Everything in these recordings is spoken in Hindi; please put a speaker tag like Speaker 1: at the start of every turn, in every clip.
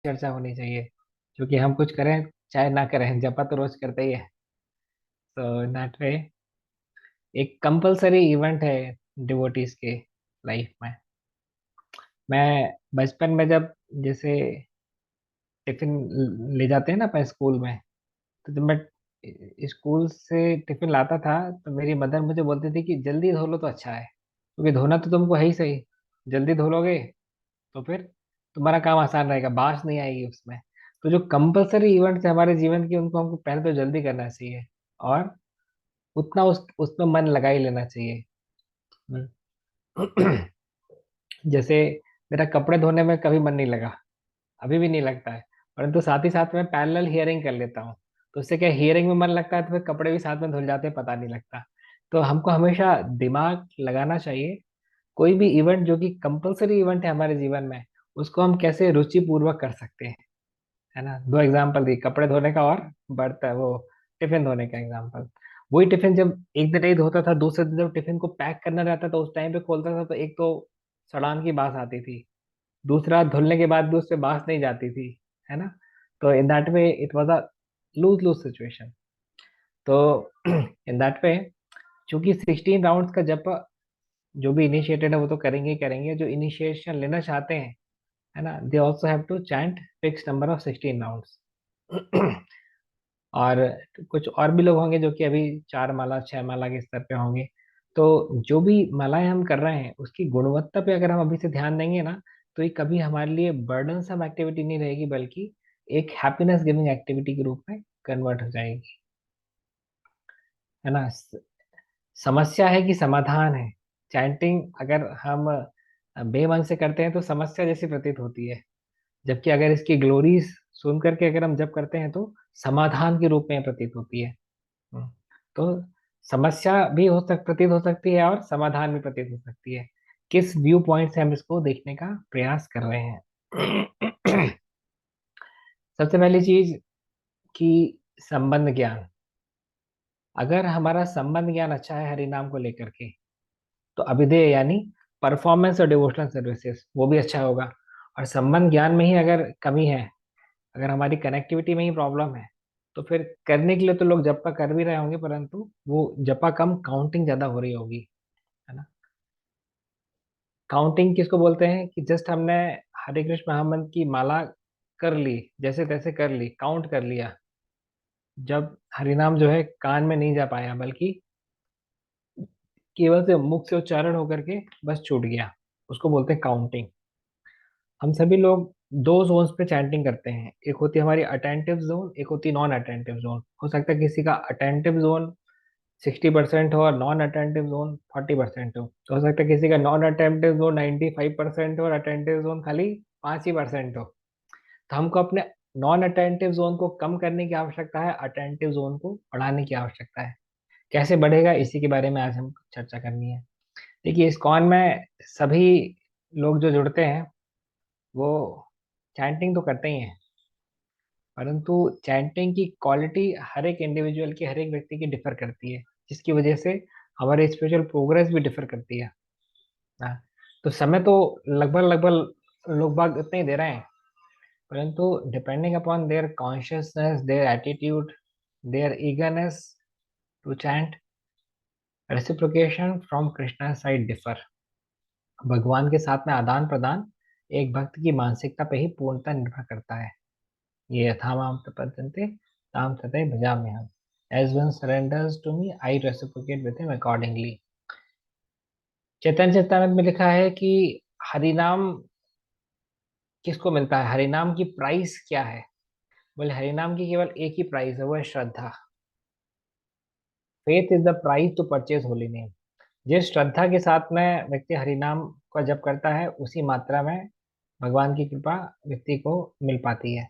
Speaker 1: चर्चा होनी चाहिए, क्योंकि हम कुछ करें चाहे ना करें, जपा तो रोज करते ही है। तो दैट वे एक कंपलसरी इवेंट है डिवोटीज के लाइफ में। मैं बचपन में जब जैसे टिफिन ले जाते हैं ना अपने स्कूल में, तो जब मैं स्कूल से टिफिन लाता था तो मेरी मदर मुझे बोलती थी कि जल्दी धो लो तो अच्छा है, क्योंकि धोना तो तुमको है ही सही। जल्दी धो लोगे तो फिर तुम्हारा काम आसान रहेगा, बांस नहीं आएगी उसमें। तो जो कंपलसरी इवेंट्स है हमारे जीवन की, उनको हमको पहले तो जल्दी करना चाहिए, और उतना उसमें मन लगा ही लेना चाहिए। हम्म। जैसे मेरा कपड़े धोने में कभी मन नहीं लगा, अभी भी नहीं लगता है, परंतु साथ ही साथ में पैरेलल हियरिंग कर लेता हूँ। तो उससे क्या, हियरिंग में मन लगता है तो फिर कपड़े भी साथ में धुल जाते हैं, पता नहीं लगता। तो हमको हमेशा दिमाग लगाना चाहिए। कोई भी इवेंट जो कि कंपलसरी इवेंट है हमारे जीवन में, उसको हम कैसे रुचिपूर्वक कर सकते हैं, है ना। दो एग्जाम्पल दी, कपड़े धोने का और बर्तन वो टिफिन धोने का एग्जाम्पल। वही टिफिन जब एक दिन नहीं धोता था, दूसरे दिन जब टिफिन को पैक करना रहता था, उस टाइम पे खोलता था तो एक तो सड़ान की बास आती थी, दूसरा धुलने के बाद भी उससे बांस नहीं जाती थी, है ना। तो इन that way it was a lose lose situation. तो इन दैट वे, चूंकि 16 राउंड्स का जप जो भी इनिशिएटेड है वो तो करेंगे ही करेंगे, जो इनिशिएशन लेना चाहते हैं, है ना, they also have to chant fix number of 16 rounds. और कुछ और भी लोग होंगे जो कि अभी 4 माला 6 माला के स्तर पे होंगे। तो जो भी मालाएं हम कर रहे हैं उसकी गुणवत्ता पे अगर हम अभी से ध्यान देंगे ना, तो ये कभी हमारे लिए बर्डनसम एक्टिविटी नहीं रहेगी, बल्कि एक हैप्पीनेस गिविंग एक्टिविटी के रूप में कन्वर्ट हो जाएगी, है ना। समस्या है कि समाधान है। चैंटिंग अगर हम बेमन से करते हैं तो समस्या जैसी प्रतीत होती है, जबकि अगर इसकी ग्लोरीज सुन करके अगर हम जप करते हैं तो समाधान के रूप में प्रतीत होती है। हम्म। तो समस्या भी प्रतीत हो सकती है और समाधान भी प्रतीत हो सकती है। किस व्यू पॉइंट से हम इसको देखने का प्रयास कर रहे हैं। सबसे पहली चीज कि संबंध ज्ञान। अगर हमारा संबंध ज्ञान अच्छा है हरि नाम को लेकर के, तो अभिधेय यानी परफॉर्मेंस और डिवोशनल सर्विसेज वो भी अच्छा होगा। और संबंध ज्ञान में ही अगर कमी है, अगर हमारी कनेक्टिविटी में ही प्रॉब्लम है, तो फिर करने के लिए तो लोग जपा कर भी रहे होंगे, परंतु वो जपा कम, काउंटिंग ज्यादा हो रही होगी, है ना। काउंटिंग किसको बोलते हैं कि जस्ट हमने हरे कृष्ण महामंत्र की माला कर ली, जैसे तैसे कर ली, काउंट कर लिया, जब हरिनाम जो है कान में नहीं जा पाया, बल्कि केवल से मुख से उच्चारण होकर के बस छूट गया, उसको बोलते हैं काउंटिंग। हम सभी लोग दो जोन्स पे चैंटिंग करते हैं, एक होती है हमारी अटेंटिव जोन, एक होती है नॉन अटेंटिव जोन। हो सकता है किसी का अटेंटिव जोन 60% हो और नॉन अटेंटिव जोन 40% हो, तो हो सकता है किसी का नॉन अटेंटिव जोन 95% हो और अटेंटिव जोन खाली 5% हो। तो हमको अपने नॉन अटेंटिव जोन को कम करने की आवश्यकता है, अटेंटिव जोन को बढ़ाने की आवश्यकता है। कैसे बढ़ेगा, इसी के बारे में आज हम चर्चा करनी है। देखिए, इस कॉन में सभी लोग जो जुड़ते हैं वो चैंटिंग तो करते ही हैं, परंतु चैंटिंग की क्वालिटी हर एक इंडिविजुअल की, हर एक व्यक्ति की डिफर करती है, जिसकी वजह से हमारे स्पिरिचुअल प्रोग्रेस भी डिफर करती है। हाँ। तो समय तो लगभग लगभग लोग बाग उतने ही दे रहे हैं, परंतु depending upon their consciousness, their attitude, their eagerness to chant, reciprocation from Krishna side differ. भगवान के साथ में आदान प्रदान एक भक्त की मानसिकता पे ही पूर्णतः निर्भर करता है। ये यथा माम प्रपद्यन्ते ताम तथैव भजाम्यहम्। As one surrenders to me, I reciprocate with him accordingly। चैतन्य चेतावनी में लिखा है कि हरिनाम किसको मिलता है, हरिनाम की प्राइस क्या है। बोले हरिनाम की केवल एक ही प्राइस है, वो है श्रद्धा। Faith is the price to purchase holy name. जिस श्रद्धा के साथ में व्यक्ति हरिनाम का जप करता है, उसी मात्रा में भगवान की कृपा व्यक्ति को मिल पाती है।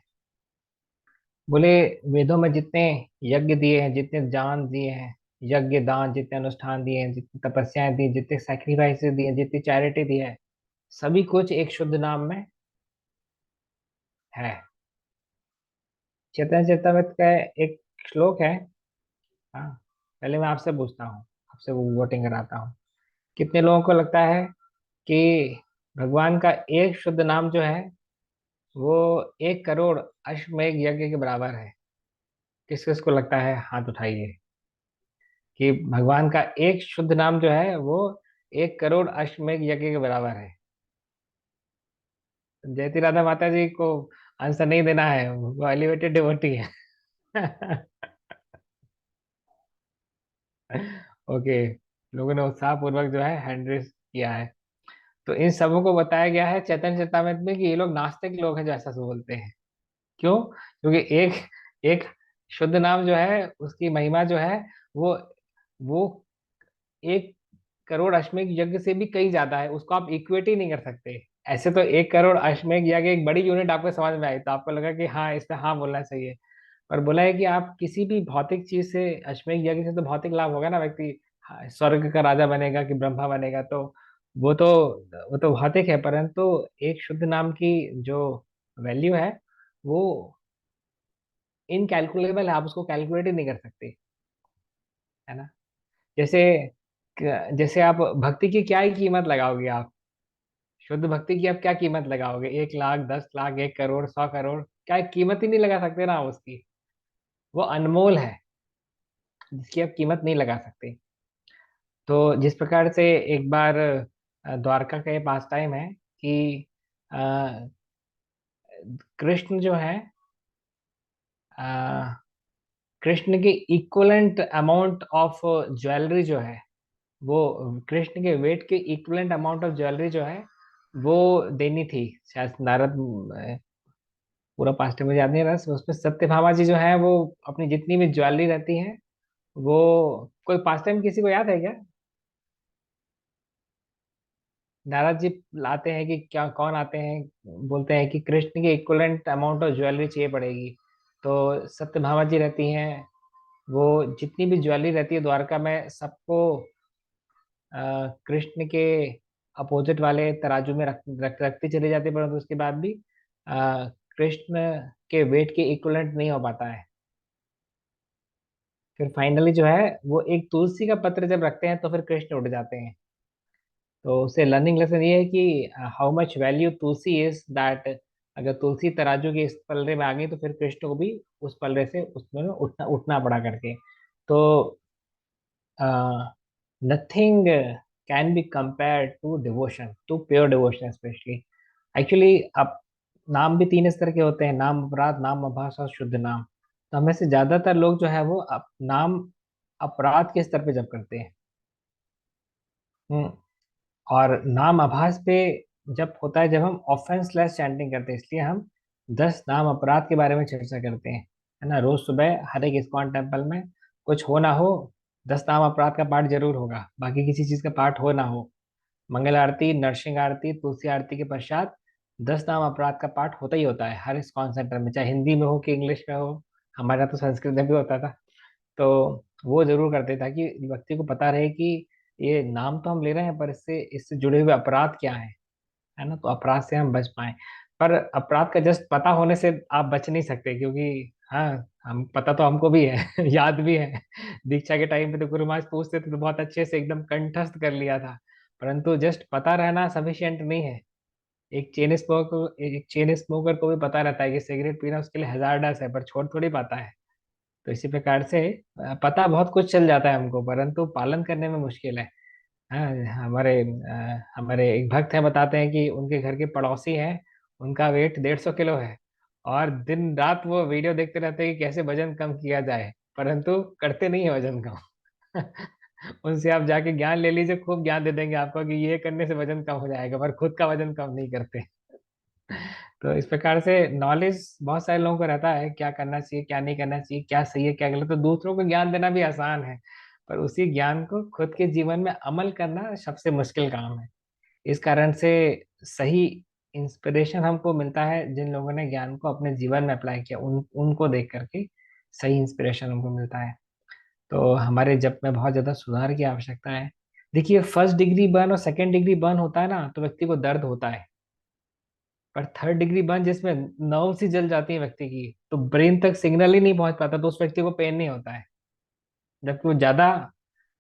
Speaker 1: बोले वेदों में जितने यज्ञ दिए हैं, जितने दान दिए हैं, यज्ञ दान जितने अनुष्ठान दिए हैं, जितनी तपस्याएं दी, जितने सैक्रिफाइसेस दिए, जितनी चैरिटी दी है, सभी कुछ एक शुद्ध नाम में है। चैतन्य चेतावत का एक श्लोक है। हाँ, पहले मैं आपसे पूछता हूँ, आपसे वो वोटिंग कराता हूँ। कितने लोगों को लगता है कि भगवान का एक शुद्ध नाम जो है वो 1 करोड़ अश्वमेध यज्ञ के बराबर है। किस किस को लगता है, हाथ उठाइए, कि भगवान का एक शुद्ध नाम जो है वो 1 करोड़ अश्वमेध यज्ञ के बराबर है। जयती राधा माता जी को आंसर नहीं देना है, वो एलिवेटेड डिवोटी है। ओके, लोगों ने उत्साह पूर्वक जो है हैंड रेस किया है। तो इन सबों को बताया गया है चैतन्य चेतामृत में कि ये लोग नास्तिक लोग हैं जो ऐसा सब बोलते हैं। क्यों? क्योंकि एक एक शुद्ध नाम जो है उसकी महिमा जो है वो वो 1 करोड़ अश्वमेध यज्ञ से भी कई ज्यादा है, उसको आप इक्वेट ही नहीं कर सकते। ऐसे तो 1 करोड़ अश्वमेध यज्ञ एक बड़ी यूनिट आपको समझ में आई तो आपको लगा कि हाँ इसमें हाँ बोलना चाहिए। और बोला है कि आप किसी भी भौतिक चीज से, अश्वमेध यज्ञ से तो भौतिक लाभ होगा ना, व्यक्ति हाँ, स्वर्ग का राजा बनेगा कि ब्रह्मा बनेगा, तो वो तो वो तो भौतिक है, परंतु एक शुद्ध नाम की जो वैल्यू है वो इनकैलकुलेबल है, आप उसको कैलकुलेट ही नहीं कर सकते, है ना। जैसे जैसे आप भक्ति की क्या ही कीमत लगाओगे आप, शुद्ध भक्ति की आप क्या कीमत लगाओगे, 1 लाख, 10 लाख, 1 करोड़, 100 करोड़, क्या कीमत ही नहीं लगा सकते ना आप उसकी। वो अनमोल है, जिसकी आप कीमत नहीं लगा सकते। तो जिस प्रकार से एक बार द्वारका का ये पास टाइम है कि अ, कृष्ण जो है, अ, कृष्ण के इक्वलेंट अमाउंट ऑफ ज्वेलरी जो है, वो कृष्ण के वेट के इक्वलेंट अमाउंट ऑफ ज्वेलरी जो है वो देनी थी शायद नारद, पूरा पास्ट मुझे याद नहीं रहा, उसमें सत्यभामा जी जो है वो अपनी जितनी भी ज्वेलरी रहती है वो, कोई पास्ट टाइम किसी को याद है क्या? नारद जी लाते हैं कि क्या, कौन आते हैं बोलते हैं कि कृष्ण के इक्वलेंट अमाउंट ऑफ ज्वेलरी चाहिए पड़ेगी। तो सत्यभामा जी रहती हैं, वो जितनी भी ज्वेलरी रहती है द्वारका में सबको कृष्ण के अपोजिट वाले तराजू में रखती चली जाती है, परंतु उसके बाद भी कृष्ण के वेट के इक्वलेंट नहीं हो पाता है। फिर फाइनली जो है वो एक तुलसी का पत्र जब रखते हैं तो फिर कृष्ण उठ जाते हैं। तो उससे लर्निंग लेसन ये है कि how much value Tulsi is that, अगर तुलसी तराजू के इस पलड़े में आ गई तो फिर कृष्ण को भी उस पलड़े से उसमें उठना उठना पड़ा करके। तो nothing can be compare to devotion, to pure devotion specially. Actually अब नाम भी 3 स्तर के होते हैं, नाम अपराध, नाम आभास और शुद्ध नाम। तो हमें से ज्यादातर लोग जो है वो नाम अपराध के स्तर पे जप करते हैं। हम्म, और नाम आभास पे जब होता है जब हम ऑफेंस लेस चैंटिंग करते हैं, इसलिए हम 10 नाम अपराध के बारे में चर्चा करते हैं, है ना। रोज सुबह हर एक इस्कॉन टेम्पल में कुछ हो ना हो 10 नाम अपराध का पाठ जरूर होगा, बाकी किसी चीज का पाठ हो ना हो, मंगल आरती, नरसिंह आरती, तुलसी आरती के पश्चात 10 नाम अपराध का पाठ होता ही होता है हर इस्कॉन सेंटर में, चाहे हिंदी में हो कि इंग्लिश में हो। हमारा तो संस्कृत में भी होता था। तो वो जरूर करते ताकि व्यक्ति को पता रहे कि ये नाम तो हम ले रहे हैं पर इससे इससे जुड़े हुए अपराध क्या है ना, तो अपराध से हम बच पाए। पर अपराध का जस्ट पता होने से आप बच नहीं सकते, क्योंकि हाँ, हम पता तो हमको भी है, याद भी है। दीक्षा के टाइम पे तो गुरु महाराज पूछते थे तो बहुत अच्छे से एकदम कंठस्थ कर लिया था, परंतु जस्ट पता रहना सफिशिएंट नहीं है। एक चेन स्मोकर को भी पता रहता है कि सिगरेट पीना उसके लिए हजारडस है, पर छोड़ थोड़ी पाता है। तो इसी प्रकार से पता बहुत कुछ चल जाता है हमको, परंतु पालन करने में मुश्किल है। हाँ, हमारे एक भक्त हैं, बताते हैं कि उनके घर के पड़ोसी हैं, उनका वेट 150 किलो है, और दिन रात वो वीडियो देखते रहते हैं कि कैसे वजन कम किया जाए, परंतु करते नहीं है वजन कम। उनसे आप जाके ज्ञान ले लीजिए, खूब ज्ञान दे देंगे आपको कि ये करने से वजन कम हो जाएगा, पर खुद का वजन कम नहीं करते। तो इस प्रकार से नॉलेज बहुत सारे लोगों को रहता है, क्या करना चाहिए क्या नहीं करना चाहिए, क्या सही है क्या गलत, तो दूसरों को ज्ञान देना भी आसान है, पर उसी ज्ञान को खुद के जीवन में अमल करना सबसे मुश्किल काम है। इस कारण से सही इंस्पिरेशन हमको मिलता है जिन लोगों ने ज्ञान को अपने जीवन में अप्लाई किया, उनको देख करके सही इंस्पिरेशन हमको मिलता है। तो हमारे जप में बहुत ज्यादा सुधार की आवश्यकता है। देखिए, फर्स्ट डिग्री बर्न और सेकेंड डिग्री बर्न होता है ना तो व्यक्ति को दर्द होता है, पर थर्ड डिग्री बर्न जिसमें नर्व ही जल जाती है व्यक्ति की, तो ब्रेन तक सिग्नल ही नहीं पहुंच पाता, तो उस व्यक्ति को पेन नहीं होता है। जबकि वो ज्यादा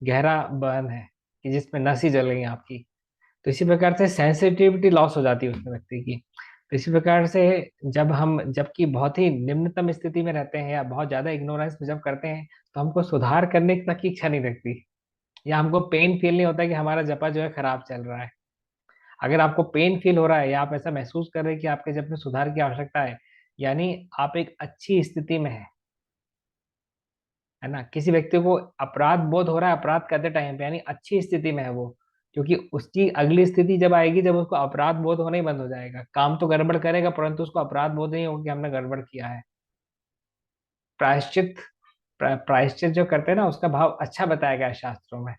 Speaker 1: गहरा बर्न है कि जिसमें नस ही जल गई आपकी, तो इसी प्रकार से सेंसिटिविटी लॉस हो जाती है उसमें व्यक्ति की। इसी प्रकार से जब हम जबकि बहुत ही निम्नतम स्थिति में रहते हैं या बहुत ज्यादा इग्नोरेंस में जब करते हैं, तो हमको सुधार करने तक की इच्छा नहीं रखती, या हमको पेन फील नहीं होता कि हमारा जपा जो है खराब चल रहा है। अगर आपको पेन फील हो रहा है या आप ऐसा महसूस कर रहे हैं कि आपके जप में सुधार की आवश्यकता है, यानी आप एक अच्छी स्थिति में है ना। किसी व्यक्ति को अपराध बोध हो रहा है अपराध करते टाइम पे, यानी अच्छी स्थिति में है वो, क्योंकि उसकी अगली स्थिति जब आएगी जब उसको अपराध बोध होना ही बंद हो जाएगा। काम तो गड़बड़ करेगा परंतु उसको अपराध बोध नहीं होगा कि हमने गड़बड़ किया है। प्रायश्चित प्रायश्चित जो करते हैं ना, उसका भाव अच्छा बताया गया है शास्त्रों में।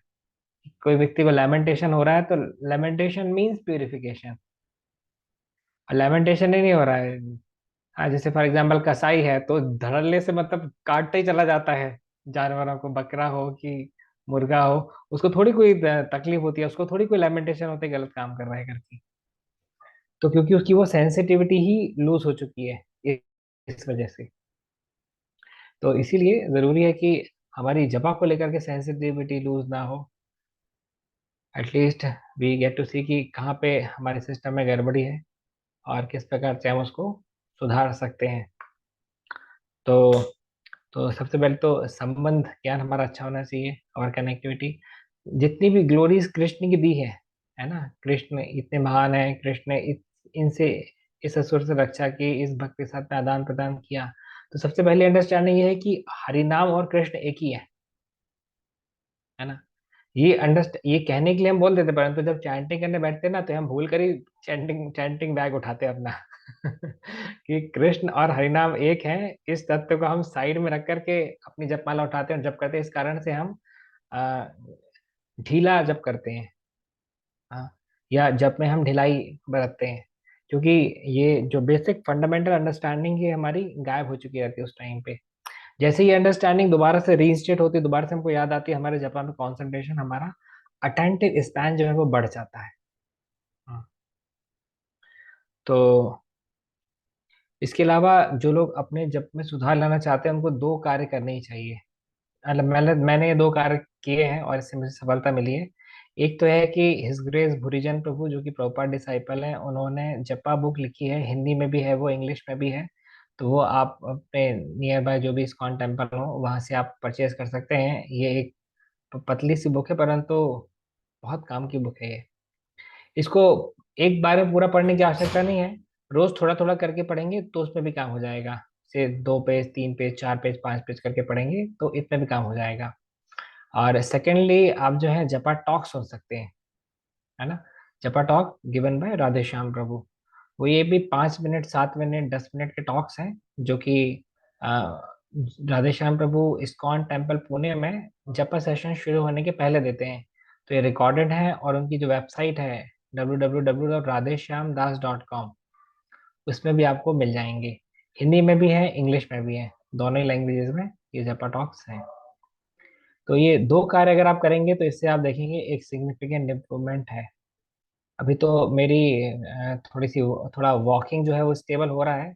Speaker 1: कोई व्यक्ति को लेमेंटेशन हो रहा है तो लेमेंटेशन मीन्स प्यूरिफिकेशन, और लेमेंटेशन ही नहीं हो रहा है। हाँ, जैसे फॉर एग्जाम्पल कसाई है तो धड़ल्ले से मतलब काटते ही चला जाता है जानवरों को, बकरा हो कि मुर्गा हो, उसको थोड़ी कोई तकलीफ होती है, उसको थोड़ी कोई लेमेंटेशन होती है गलत काम कर रहा है करके। तो क्योंकि उसकी वो सेंसिटिविटी ही लूज हो चुकी है इस वजह से। तो इसीलिए जरूरी है कि हमारी जबा को लेकर के सेंसिटिविटी लूज ना हो। एटलीस्ट वी गेट टू सी कि कहाँ पे हमारे सिस्टम में गड़बड़ी है और किस प्रकार से हम उसको सुधार सकते हैं। तो तो सबसे पहले तो संबंध ज्ञान हमारा अच्छा होना चाहिए और कनेक्टिविटी। जितनी भी ग्लोरीज कृष्ण की दी है ना, कृष्ण इतने महान है, कृष्ण ने इनसे इस असुर से रक्षा की, इस भक्त के साथ में आदान प्रदान किया। तो सबसे पहले अंडरस्टैंडिंग ये है कि हरिनाम और कृष्ण एक ही है ना। ये कहने के लिए हम बोल देते, परंतु जब चैंटिंग करने बैठते हैं ना, तो हम भूल कर ही चैंटिंग चैंटिंग बैग उठाते हैं अपना कि कृष्ण और हरिनाम एक है। इस तथ्य को हम साइड में रख करके अपनी जपमाला उठाते हैं और जप करते हैं। इस कारण से हम अ, ढीला जप करते हैं। हाँ, या जप में हम ढिलाई बरतते हैं, क्योंकि ये जो बेसिक फंडामेंटल अंडरस्टैंडिंग है हमारी गायब हो चुकी रहती है उस टाइम पे। जैसे ही अंडरस्टैंडिंग दोबारा से रीइंस्टेट होती है, दोबारा से हमको याद आती है, हमारे जापान में कंसंट्रेशन, हमारा अटेंटिव स्पैन जो है वो बढ़ जाता है। हाँ, तो इसके अलावा जो लोग अपने जप में सुधार लाना चाहते हैं उनको दो कार्य करने ही चाहिए। मतलब मैंने ये दो कार्य किए हैं और इससे मुझे सफलता मिली है। एक तो है कि हिज ग्रेस भुरीजन प्रभु जो कि प्रभुपाद डिसाइपल हैं, उन्होंने जपा बुक लिखी है, हिंदी में भी है वो, इंग्लिश में भी है। तो वो आप अपने नियर बाय जो भी इस्कॉन टेम्पल हो वहां से आप परचेज कर सकते हैं। ये एक पतली सी बुक है परंतु बहुत काम की बुक है ये। इसको एक बार में पूरा पढ़ने की आवश्यकता नहीं है, रोज थोड़ा थोड़ा करके पढ़ेंगे तो उसमें भी काम हो जाएगा। से 2 पेज 3 पेज 4 पेज 5 पेज करके पढ़ेंगे तो इतने भी काम हो जाएगा। और सेकेंडली आप जो है जपा टॉक सुन सकते हैं, है ना। Japa talk given by Radhe Shyam Prabhu. वो ये भी 5 मिनट 7 मिनट 10 मिनट के टॉक्स हैं जो कि अ, राधे श्याम प्रभु इस्कॉन टेम्पल पुणे में जपा सेशन शुरू होने के पहले देते हैं। तो ये रिकॉर्डेड है और उनकी जो वेबसाइट है www.radheshyamdas.com, उसमें भी आपको मिल जाएंगे। हिंदी में भी है, इंग्लिश में भी है, दोनों ही लैंग्वेजेस में ये जपा टॉक्स हैं। तो ये दो कार्य अगर आप करेंगे तो इससे आप देखेंगे एक सिग्निफिकेंट इम्प्रूवमेंट है। अभी तो मेरी थोड़ी सी थोड़ा वॉकिंग जो है वो स्टेबल हो रहा है।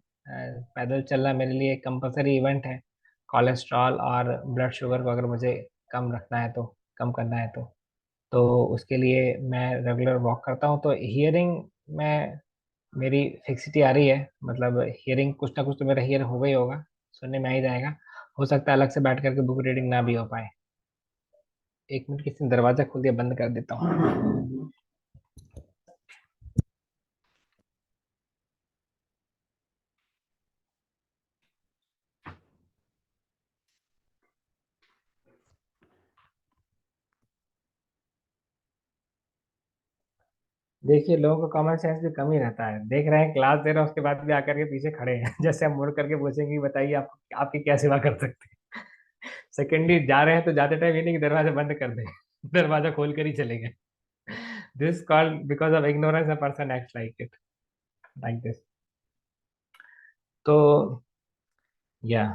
Speaker 1: पैदल चलना मेरे लिए एक कंपलसरी इवेंट है। कोलेस्ट्रॉल और ब्लड शुगर को अगर मुझे कम रखना है तो, कम करना है तो उसके लिए मैं रेगुलर वॉक करता हूँ। तो हियरिंग में मेरी फिक्सिटी आ रही है, मतलब हियरिंग कुछ ना कुछ तो मेरा हियर हो गई होगा, सुनने में आ ही जाएगा। हो सकता है अलग से बैठ करके बुक रीडिंग ना भी हो पाए। 1 मिनट, किसी ने दरवाजा खोल दिया, बंद कर देता हूँ। देखिए, लोगों को कॉमन सेंस भी कम ही रहता है, देख रहे हैं क्लास दे रहा है उसके बाद भी आकर के पीछे खड़े हैं जैसे हम मुड़ करके पूछेंगे कि बताइए आप आपकी क्या सेवा कर सकते हैं। सेकेंडली जा रहे हैं तो जाते टाइम ये नहीं कि दरवाजा बंद कर दें दरवाजा खोल कर ही चले गए। This called because of ignorance a person act like it, like this. तो या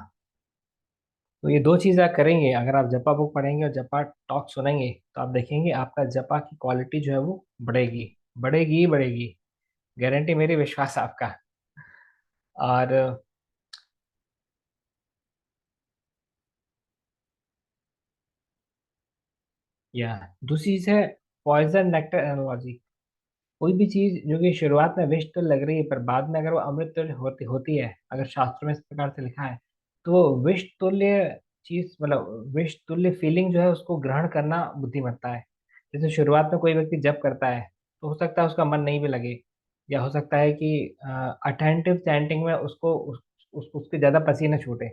Speaker 1: तो ये दो चीज आप करेंगे, अगर आप जपा बुक पढ़ेंगे और जपा टॉक सुनेंगे तो आप देखेंगे आपका जपा की क्वालिटी जो है वो बढ़ेगी, बढ़ेगी ही बढ़ेगी। गारंटी मेरी, विश्वास आपका। और या दूसरी चीज है पॉइजन नेक्टर एनालॉजी। कोई भी चीज जो कि शुरुआत में विष तुल्य लग रही है पर बाद में अगर वो अमृत तुल्य होती होती है, अगर शास्त्रों में इस प्रकार से लिखा है, तो वो विष तुल्य चीज, मतलब विष तुल्य फीलिंग जो है उसको ग्रहण करना बुद्धिमत्ता है। जैसे शुरुआत में कोई व्यक्ति जप करता है तो हो सकता है उसका मन नहीं भी लगे, या हो सकता है कि अटेंटिव चैंटिंग में उसके ज्यादा पसीने छूटे,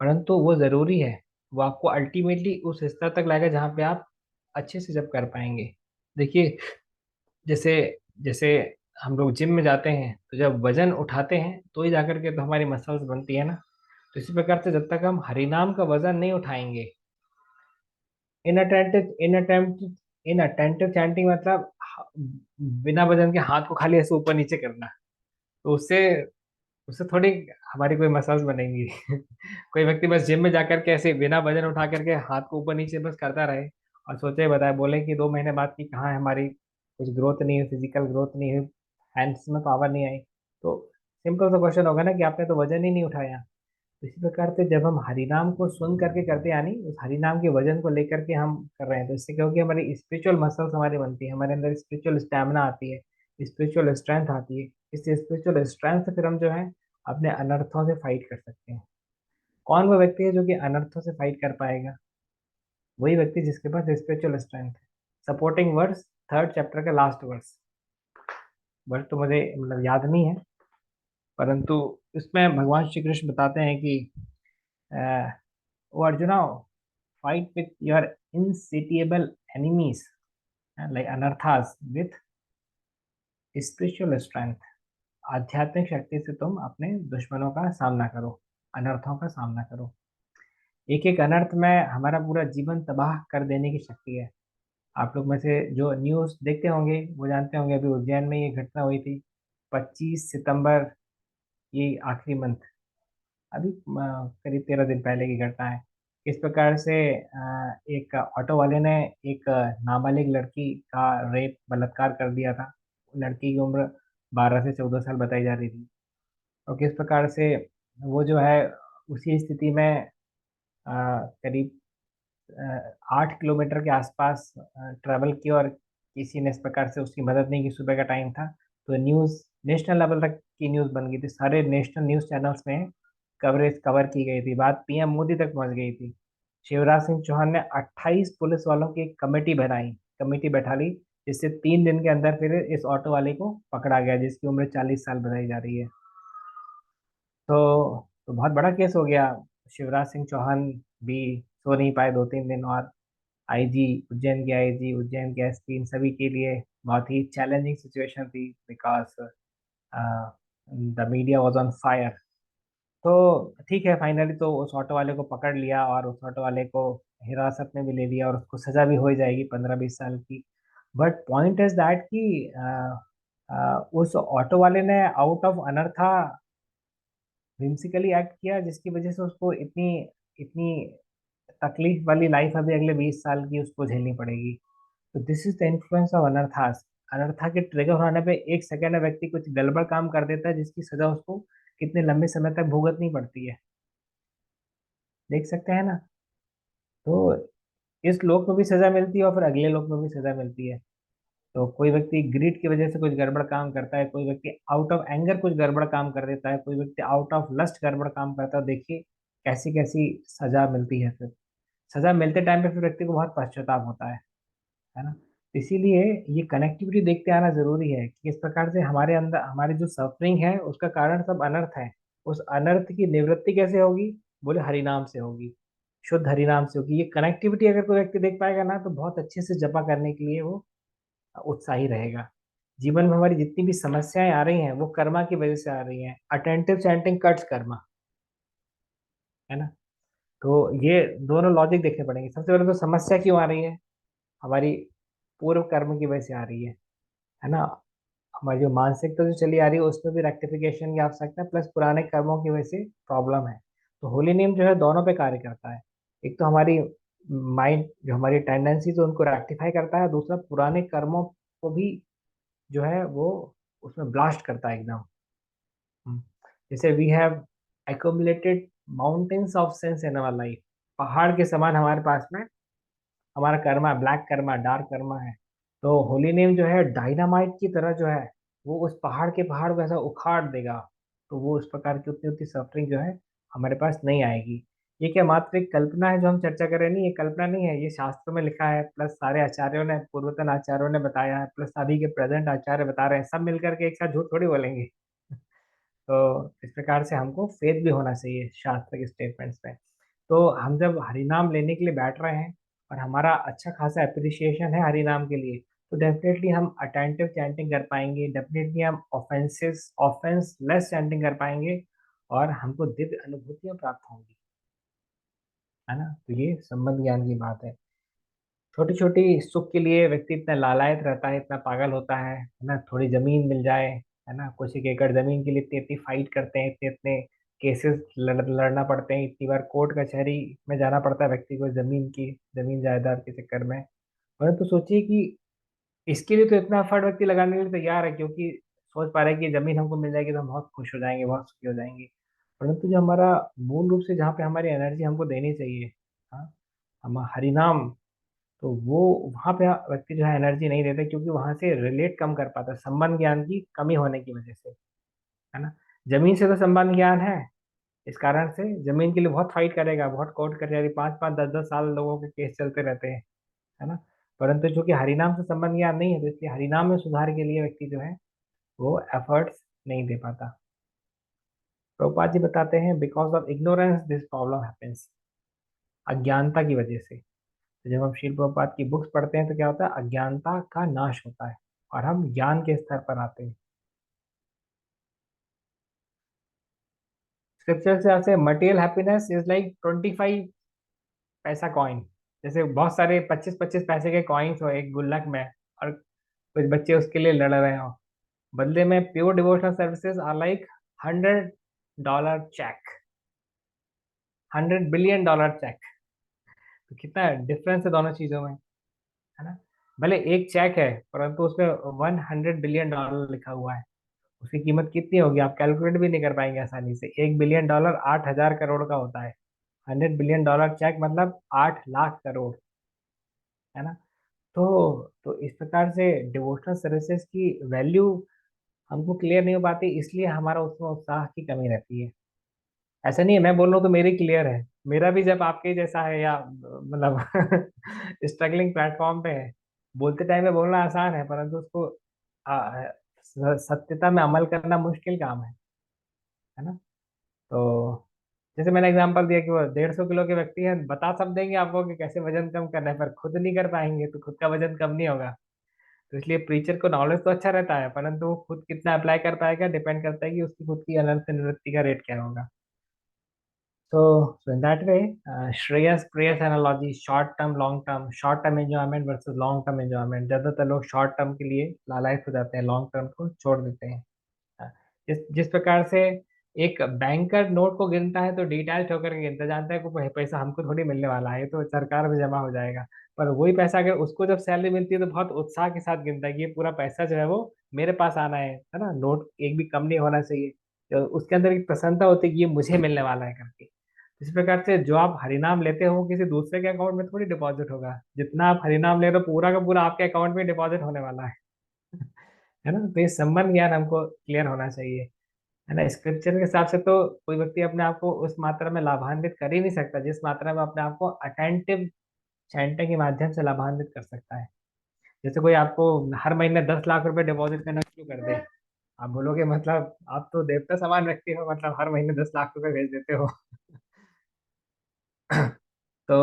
Speaker 1: परंतु वो जरूरी है। वो आपको अल्टीमेटली उस स्तर तक लाएगा जहाँ पे आप अच्छे से जब कर पाएंगे। देखिए, जैसे जैसे हम लोग जिम में जाते हैं तो जब वजन उठाते हैं तो ही जाकर के तो हमारी मसल्स बनती है ना। तो इसी प्रकार से जब तक हम हरिनाम का वजन नहीं उठाएंगे, इन अटेंटिव चैंटिंग मतलब बिना वजन के हाथ को खाली ऐसे ऊपर नीचे करना, तो उससे उससे थोड़ी हमारी कोई मसल्स बनेंगी। कोई व्यक्ति बस जिम में जाकर के ऐसे बिना वजन उठा करके हाथ को ऊपर नीचे बस करता रहे और सोचे बताए बोले कि 2 महीने बाद की कहाँ है हमारी, कुछ ग्रोथ नहीं हुई, फिजिकल ग्रोथ नहीं हुई, हैंड्स में पावर नहीं आई, तो सिंपल सा क्वेश्चन होगा ना कि आपने तो वजन ही नहीं उठाया। तो इसी प्रकार से जब हम हरिनाम को सुन करके करते हैं, यानी उस हरिनाम के वजन को लेकर के हम कर रहे हैं, तो इससे क्या होगी, हमारी स्पिरिचुअल मसल्स हमारी बनती है, हमारे अंदर स्पिरिचुअल स्टैमिना आती है, स्पिरिचुअल स्ट्रेंथ आती है। इस स्पिरिचुअल स्ट्रेंथ से फिर हम जो है अपने अनर्थों से फाइट कर सकते हैं। कौन वो व्यक्ति है जो कि अनर्थों से फाइट कर पाएगा? वही व्यक्ति जिसके पास स्पिरिचुअल स्ट्रेंथ है। सपोर्टिंग वर्स, 3rd चैप्टर का लास्ट वर्स, वर्स तो मुझे मतलब याद नहीं है, परंतु इसमें भगवान श्री कृष्ण बताते हैं कि अ, ओ arjuna, fight with your insatiable enemies like anarthas with spiritual strength। आध्यात्मिक शक्ति से तुम अपने दुश्मनों का सामना करो, अनर्थों का सामना करो। एक एक अनर्थ में हमारा पूरा जीवन तबाह कर देने की शक्ति है। आप लोग में से जो न्यूज़ देखते होंगे वो जानते होंगे, अभी उज्जैन में ये घटना हुई थी 25 सितंबर, ये आखिरी मंथ, अभी करीब 13 दिन पहले की घटना है। इस प्रकार से एक ऑटो वाले ने एक नाबालिग लड़की का रेप बलात्कार कर दिया था। लड़की की उम्र 12 से 14 साल बताई जा रही थी। और किस प्रकार से वो जो है उसी स्थिति में करीब 8 किलोमीटर के आसपास ट्रैवल की, और किसी ने इस प्रकार से उसकी मदद नहीं की। सुबह का टाइम था, तो न्यूज़ नेशनल लेवल तक की न्यूज़ बन गई थी, सारे नेशनल न्यूज़ चैनल्स में कवरेज कवर की गई थी, बात पीएम मोदी तक पहुंच गई थी। शिवराज सिंह चौहान ने 28 पुलिस वालों की एक कमेटी बैठा ली, जिससे 3 दिन के अंदर फिर इस ऑटो वाले को पकड़ा गया, जिसकी उम्र 40 साल बताई जा रही है। तो बहुत बड़ा केस हो गया। शिवराज सिंह चौहान भी सो नहीं पाए 2-3 दिन, और आईजी उज्जैन के आईजी, उज्जैन के एसपी, इन सभी के लिए बहुत ही चैलेंजिंग सिचुएशन थी, because the media was on fire. तो ठीक है, फाइनली तो उस ऑटो वाले को पकड़ लिया और उस ऑटो वाले को हिरासत में भी ले लिया, और उसको सजा भी हो जाएगी 15-20 साल की। बट पॉइंट इज दैट कि उस ऑटो वाले ने आउट ऑफ अनर्था whimsically एक्ट किया, जिसकी वजह से उसको इतनी इतनी तकलीफ वाली लाइफ अभी अगले 20 साल की उसको झेलनी पड़ेगी। तो this is the influence of अनर्थास। अनर्था के ट्रिगर होने पे एक सेकंड में व्यक्ति कुछ गड़बड़ काम कर देता है, जिसकी सजा उसको कितने लंबे समय तक भुगतनी पड़ती है, देख सकते हैं ना। तो इस लोक में भी सजा मिलती है और फिर अगले लोक में भी सजा मिलती है। तो कोई व्यक्ति ग्रीड की वजह से कुछ गड़बड़ काम करता है, कोई व्यक्ति आउट ऑफ एंगर कुछ गड़बड़ काम कर देता है, कोई व्यक्ति आउट ऑफ लस्ट गड़बड़ काम करता है, देखिए कैसी कैसी सजा मिलती है। फिर सजा मिलते टाइम पे फिर व्यक्ति को बहुत पश्चाताप होता है ना। इसीलिए ये कनेक्टिविटी देखते आना जरूरी है कि इस प्रकार से हमारे अंदर हमारी जो सफरिंग है उसका कारण सब अनर्थ है। उस अनर्थ की निवृत्ति कैसे होगी? बोले हरिनाम से होगी, शुद्ध हरिनाम से होगी। ये कनेक्टिविटी अगर कोई व्यक्ति देख पाएगा ना, तो बहुत अच्छे से जपा करने के लिए वो उत्साही रहेगा। जीवन में हमारी जितनी भी समस्याएं आ रही हैं वो कर्मा की वजह से आ रही हैं। अटेंटिव चैंटिंग कट्स कर्मा, है ना। तो ये दोनों लॉजिक देखने पड़ेंगे। सबसे पहले तो समस्या क्यों आ रही है? हमारी पूर्व कर्म की वजह से आ रही है ना। हमारी जो मानसिकता जो चली आ रही है उसमें भी रेक्टिफिकेशन की आवश्यकता है, प्लस पुराने कर्मों की वजह से प्रॉब्लम है। तो होली नेम जो है दोनों पे कार्य करता है। एक तो हमारी माइंड जो हमारी टेंडेंसी तो उनको रेक्टिफाई करता है, दूसरा पुराने कर्मों को भी जो है वो उसमें ब्लास्ट करता है एकदम। हम्म। जैसे we have accumulated mountains of sense in our life. पहाड़ के समान हमारे पास में हमारा कर्मा, ब्लैक कर्मा, डार्क कर्मा है। तो होली नेम जो है डायनामाइट की तरह जो है, वो उस पहाड़ के पहाड़ को ऐसा उखाड़ देगा। तो वो उस प्रकार की उतनी उतनी सफरिंग जो है हमारे पास नहीं आएगी। ये क्या मात्र एक कल्पना है जो हम चर्चा कर रहे हैं? नहीं, ये कल्पना नहीं है, ये शास्त्रों में लिखा है, प्लस सारे आचार्यों ने, पूर्वतन आचार्यों ने बताया है, प्लस अभी के प्रेजेंट आचार्य बता रहे हैं, सब मिलकर के एक साथ झूठ थोड़ी बोलेंगे। तो इस प्रकार से हमको फेथ भी होना चाहिए शास्त्र के स्टेटमेंट्स में। तो हम जब हरिनाम लेने के लिए बैठ रहे हैं और हमारा अच्छा खासा अप्रिसिएशन है हरिनाम के लिए, तो डेफिनेटली हम अटेंटिव चैंटिंग कर पाएंगे, डेफिनेटली हम ऑफेंस लेस चैंटिंग कर पाएंगे, और हमको दिव्य अनुभूतियां प्राप्त होंगी। है ना? तो ये संबंध ज्ञान की बात है। छोटी छोटी सुख के लिए व्यक्ति इतना लालायित रहता है, इतना पागल होता है ना? थोड़ी जमीन मिल जाए, है ना, कुछ एक एकड़ जमीन के लिए इतनी इतनी फाइट करते हैं, इतने इतने केसेस लड़ना पड़ते हैं, इतनी बार कोर्ट कचहरी में जाना पड़ता है व्यक्ति को जमीन जायदाद के चक्कर में। परंतु सोचिए कि इसके लिए तो इतना एफर्ट व्यक्ति लगाने के लिए तैयार है, क्योंकि सोच पा रहे हैं कि जमीन हमको मिल जाएगी तो हम बहुत खुश हो जाएंगे, बहुत सुखी हो जाएंगे। परंतु जो हमारा मूल रूप से जहाँ पे हमारी एनर्जी हमको देनी चाहिए, हाँ, हम हरिनाम, तो वो वहां पे व्यक्ति जो है एनर्जी नहीं देते, क्योंकि वहां से रिलेट कम कर पाता है, संबंध ज्ञान की कमी होने की वजह से। है ना? जमीन से तो संबंध ज्ञान है, इस कारण से जमीन के लिए बहुत फाइट करेगा, बहुत कोर्ट कचहरी, 5 5 10 10 साल लोगों के केस चलते रहते हैं। है ना? परंतु चूंकि हरिनाम से संबंध ज्ञान नहीं है, तो इसलिए हरिनाम में सुधार के लिए व्यक्ति जो है वो एफर्ट्स नहीं दे पाता। प्रभुपाद जी बताते हैं, because of ignorance this problem happens. अज्ञानता की वजह से। तो जब हम श्रील प्रभुपाद की बुक्स पढ़ते हैं तो क्या होता है? अज्ञानता का नाश होता है और हम ज्ञान के स्तर पर आते हैं। स्क्रिप्चर से आपसे, मटेरियल हैप्पीनेस इज लाइक 25 पैसा कॉइन। जैसे बहुत सारे 25 25 पैसे के कॉइन्स हो एक गुल्लक में, और कुछ बच्चे उसके लिए लड़ रहे हो। बदले में pure devotional services are like $100 cheque, $100 billion cheque. तो कितना डिफरेंस है दोनों चीजों में। है ना? भले एक चेक है, परंतु उसमें $100 बिलियन लिखा हुआ है। उसकी कीमत कितनी होगी आप कैलकुलेट भी नहीं कर पाएंगे आसानी से। $1 बिलियन 8,000 करोड़ का होता है। $100 बिलियन चेक मतलब 8 लाख करोड़। है ना? तो इस प्रकार से डिवोशनल सर्विसेज की वैल्यू हमको क्लियर नहीं हो पाती, इसलिए हमारा उसमें उत्साह की कमी रहती है। ऐसा नहीं है मैं बोल रहा हूँ तो मेरी क्लियर है, मेरा भी जब आपके जैसा है, या मतलब स्ट्रगलिंग प्लेटफॉर्म पे है। बोलते टाइम में बोलना आसान है, परंतु उसको सत्यता में अमल करना मुश्किल काम है ना? तो जैसे मैंने एग्जांपल दिया कि वो 150 किलो के व्यक्ति हैं, बता सब देंगे आपको कि कैसे वजन कम करना है, पर खुद नहीं कर पाएंगे तो खुद का वजन कम नहीं होगा। तो इसलिए प्रीचर को नॉलेज तो अच्छा रहता है, परंतु वो खुद कितना अप्लाई कर पाएगा डिपेंड करता है कि उसकी खुद की अनंत निवृत्ति का रेट क्या होगा। So in that way, श्रेयस प्रेयस analogy, short term long term, short term enjoyment versus long term enjoyment. ज्यादातर लोग शॉर्ट टर्म के लिए लालायित हो जाते हैं, लॉन्ग टर्म को छोड़ देते हैं। हाँ, जिस जिस प्रकार से एक बैंकर नोट को गिनता है तो डिटैच होकर के गिनता, जानता है कि पैसा हमको थोड़ी मिलने वाला है, ये तो सरकार में जमा हो जाएगा। पर वही पैसा अगर उसको जब सैलरी मिलती है तो बहुत उत्साह के साथ गिनता है कि ये पूरा पैसा जो है वो मेरे पास आना है ना, नोट एक भी कम नहीं होना चाहिए। तो उसके अंदर एक प्रसन्नता होती है कि ये मुझे मिलने वाला है करके। इस प्रकार से जो आप हरिनाम लेते हो किसी दूसरे के अकाउंट में थोड़ी डिपॉजिट होगा, जितना आप हरिनाम ले रहे हो पूरा का पूरा आपके अकाउंट में डिपॉजिट होने वाला है। है ना? तो ये संबंध ज्ञान हमको क्लियर होना चाहिए। है ना? स्क्रिप्चर के हिसाब से तो कोई व्यक्ति अपने आप को उस मात्रा में लाभान्वित कर ही नहीं सकता जिस मात्रा में अपने आप को अटेंटिव चैंटिंग के माध्यम से लाभान्वित कर सकता है। जैसे कोई आपको हर महीने 10 लाख रुपए डिपॉजिट करना शुरू कर दे, आप बोलोगे मतलब आप तो देवता समान व्यक्ति हो, मतलब हर महीने 10 लाख रुपए भेज देते हो। तो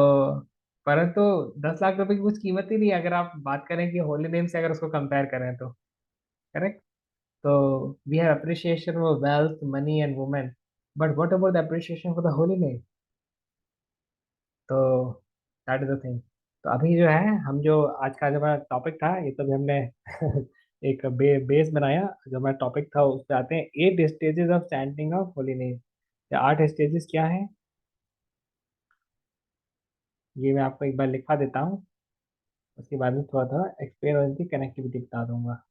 Speaker 1: परंतु 10 लाख रुपए की कुछ कीमत ही नहीं है, अगर आप बात करें कि होली नेम से अगर उसको कंपेयर करें तो। करेक्ट? तो we have appreciation for wealth money and women, but what about the appreciation for the holy name? So that is the thing. तो अभी जो है हम जो आज का जो हमारा टॉपिक था, ये तो भी हमने एक बेस बनाया। जो हमारा टॉपिक था उस पे आते हैं, 8 stages of chanting of holy name. ये 8 स्टेजेस क्या हैं, ये मैं आपको एक बार लिखवा देता हूँ, उसके बाद में थोड़ा थोड़ा एक्सप्लेन और इनकी कनेक्टिविटी बता दूंगा।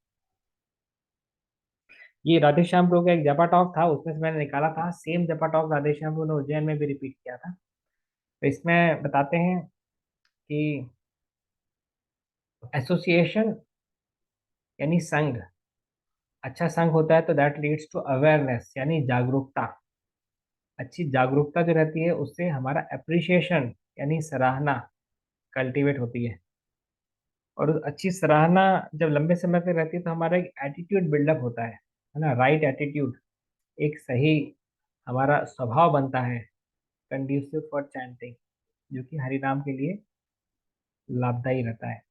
Speaker 1: ये राधे श्याम प्रभु का एक जपा टॉक था, उसमें से मैंने निकाला था, सेम जपा टॉक राधे श्याम प्रभु ने उज्जैन में भी रिपीट किया था। तो इसमें बताते हैं कि एसोसिएशन यानी संग। अच्छा संग होता है तो दैट लीड्स टू अवेयरनेस यानी जागरूकता। अच्छी जागरूकता जो रहती है उससे हमारा अप्रिशिएशन यानी सराहना कल्टीवेट होती है। और उस अच्छी सराहना जब लंबे समय तक रहती है तो हमारा एक एटीट्यूड बिल्डअप होता है ना, राइट एटीट्यूड। एक सही हमारा स्वभाव बनता है, कंड्यूसिव फॉर चैंटिंग, जो कि हरिनाम के लिए लाभदायी रहता है।